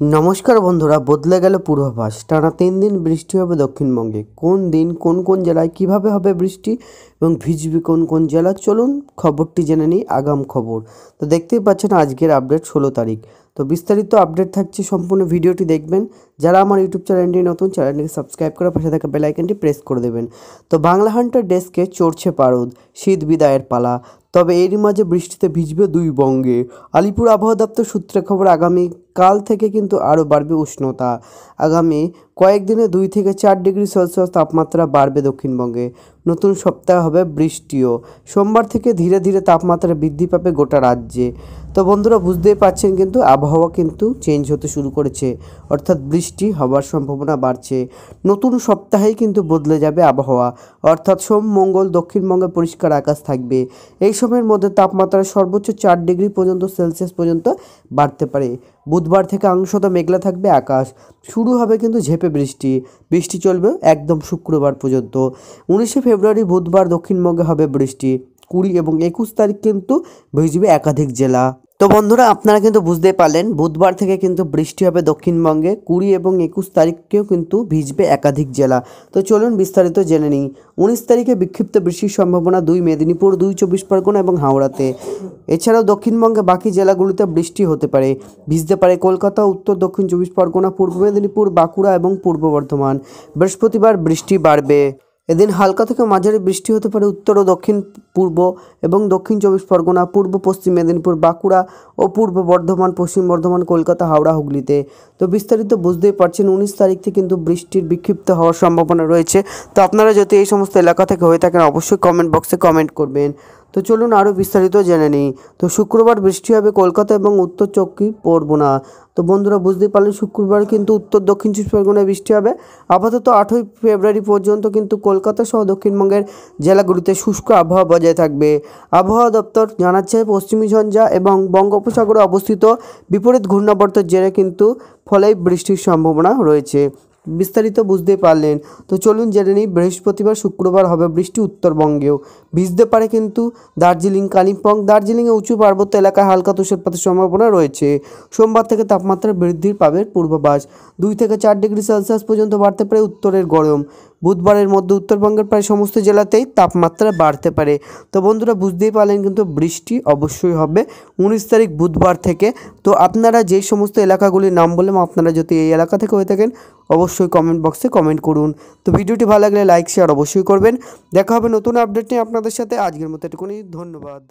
नमस्कार बंधुरा बदले गेल पूर्वाभास टाना 3 दिन बृष्टि होबे दक्षिणबंगे कोन दिन कोन जেলায় কিভাবে হবে বৃষ্টি এবং ভিজবে কোন জেলা চলুন খবরটি জেনে নিই আগাম খবর। তো দেখতেই পাচ্ছেন আজকের আপডেট 16 তারিখ। তো বিস্তারিত আপডেট থাকছে সম্পূর্ণ ভিডিওটি দেখবেন। যারা আমার ইউটিউব চ্যানেলটি নতুন চ্যানেলটিকে সাবস্ক্রাইব করে পাশে থাকা বেল আইকনটি প্রেস করে দেবেন। তো বাংলা হান্টার ডেস্কে চড়ছে পারদ শীত বিদায়ের পালা। তবে এরই মাঝে বৃষ্টিতে ভিজবে দুই বঙ্গে। আলিপুর আবহাওয়া দপ্তর সূত্রে খবর আগামী কাল থেকে কিন্তু আরও বাড়বে উষ্ণতা। আগামী কয়েকদিনে 2 থেকে 4 ডিগ্রি সেলসিয়াস তাপমাত্রা বাড়বে দক্ষিণবঙ্গে। নতুন সপ্তাহে হবে বৃষ্টিও। সোমবার থেকে ধীরে ধীরে তাপমাত্রা বৃদ্ধি পাবে গোটা রাজ্যে। তো বন্ধুরা বুঝতেই পারছেন কিন্তু আবহাওয়া কিন্তু চেঞ্জ হতে শুরু করেছে, অর্থাৎ বৃষ্টি হওয়ার সম্ভাবনা বাড়ছে। নতুন সপ্তাহেই কিন্তু বদলে যাবে আবহাওয়া, অর্থাৎ সোম মঙ্গল দক্ষিণবঙ্গে পরিষ্কার আকাশ থাকবে। এই সময়ের মধ্যে তাপমাত্রা সর্বোচ্চ 4 ডিগ্রি পর্যন্ত সেলসিয়াস পর্যন্ত বাড়তে পারে। বুধবার থেকে আংশত মেঘলা থাকবে আকাশ। শুরু হবে কিন্তু ঝেঁপে বৃষ্টি চলবে একদম শুক্রবার পর্যন্ত। 19শে ফেব্রুয়ারি বুধবার দক্ষিণবঙ্গে হবে বৃষ্টি। 20 এবং 21 তারিখ কিন্তু ভিজবে একাধিক জেলা। তো বন্ধুরা আপনারা কিন্তু বুঝতেই পারলেন বুধবার থেকে কিন্তু বৃষ্টি হবে দক্ষিণবঙ্গে। 20 এবং 21 তারিখকেও কিন্তু ভিজবে একাধিক জেলা। তো চলুন বিস্তারিত জেনে নিই। 19 তারিখে বিক্ষিপ্ত বৃষ্টির সম্ভাবনা 2 মেদিনীপুর, 2 চব্বিশ পরগনা এবং হাওড়াতে। এছাড়াও দক্ষিণবঙ্গে বাকি জেলাগুলিতে বৃষ্টি হতে পারে। ভিজতে পারে কলকাতা, উত্তর দক্ষিণ চব্বিশ পরগনা, পূর্ব মেদিনীপুর, বাঁকুড়া এবং পূর্ব বর্ধমান। বৃহস্পতিবার বৃষ্টি বাড়বে। এদিন হালকা থেকে মাঝারি বৃষ্টি হতে পারে উত্তর ও দক্ষিণ পূর্ব এবং দক্ষিণ চব্বিশ পরগনা, পূর্ব পশ্চিম মেদিনীপুর, বাঁকুড়া ও পূর্ব বর্ধমান, পশ্চিম বর্ধমান, কলকাতা, হাওড়া, হুগলিতে। তো বিস্তারিত বুঝতেই পারছেন 19 তারিখ থেকে কিন্তু বৃষ্টির বিক্ষিপ্ত হওয়ার সম্ভাবনা রয়েছে। তো আপনারা যদি এই সমস্ত এলাকা থেকে হয়ে থাকেন অবশ্যই কমেন্ট বক্সে কমেন্ট করবেন। তো চলুন আরও বিস্তারিত জেনে নিই। তো শুক্রবার বৃষ্টি হবে কলকাতা এবং উত্তর চব্বিশ পরগনা। তো বন্ধুরা বুঝতেই পারলেন শুক্রবার কিন্তু উত্তর দক্ষিণ চব্বিশ পরগনায় বৃষ্টি হবে। আপাতত 8ই ফেব্রুয়ারি পর্যন্ত কিন্তু কলকাতা সহ দক্ষিণবঙ্গের জেলাগুলিতে শুষ্ক আবহাওয়া বজায় থাকবে। আবহাওয়া দপ্তর জানাচ্ছে পশ্চিমী ঝঞ্ঝা এবং বঙ্গোপসাগরে অবস্থিত বিপরীত ঘূর্ণাবর্তের জেরে কিন্তু ফলেই বৃষ্টির সম্ভাবনা রয়েছে। বিস্তারিত বুঝতেই পারলেন। তো চলুন জেনে নিই বৃহস্পতিবার শুক্রবার হবে বৃষ্টি উত্তরবঙ্গেও। ভিজতে পারে কিন্তু দার্জিলিং, কালিম্পং। দার্জিলিংয়ে উঁচু পার্বত্য এলাকায় হালকা তুষারপাতের সম্ভাবনা রয়েছে। সোমবার থেকে তাপমাত্রা বৃদ্ধি পাবে পূর্বাভাস। 2 থেকে 4 ডিগ্রি সেলসিয়াস পর্যন্ত বাড়তে পারে উত্তরের গরম। বুধবারের মধ্যে উত্তরবঙ্গের প্রায় সমস্ত জেলাতেই তাপমাত্রা বাড়তে পারে। তো বন্ধুরা বুঝতেই পারলেন কিন্তু বৃষ্টি অবশ্যই হবে 19 তারিখ বুধবার থেকে। তো আপনারা যেই সমস্ত এলাকাগুলির নাম বললাম আপনারা যদি এই এলাকা থেকে হয়ে থাকেন অবশ্যই কমেন্ট বক্সে কমেন্ট করুন। তো ভিডিওটি ভালো লাগলে লাইক শেয়ার অবশ্যই করবেন। দেখা হবে নতুন আপডেট নিয়ে আপনাদের সাথে। আজকের মতো এটুকুনি, ধন্যবাদ।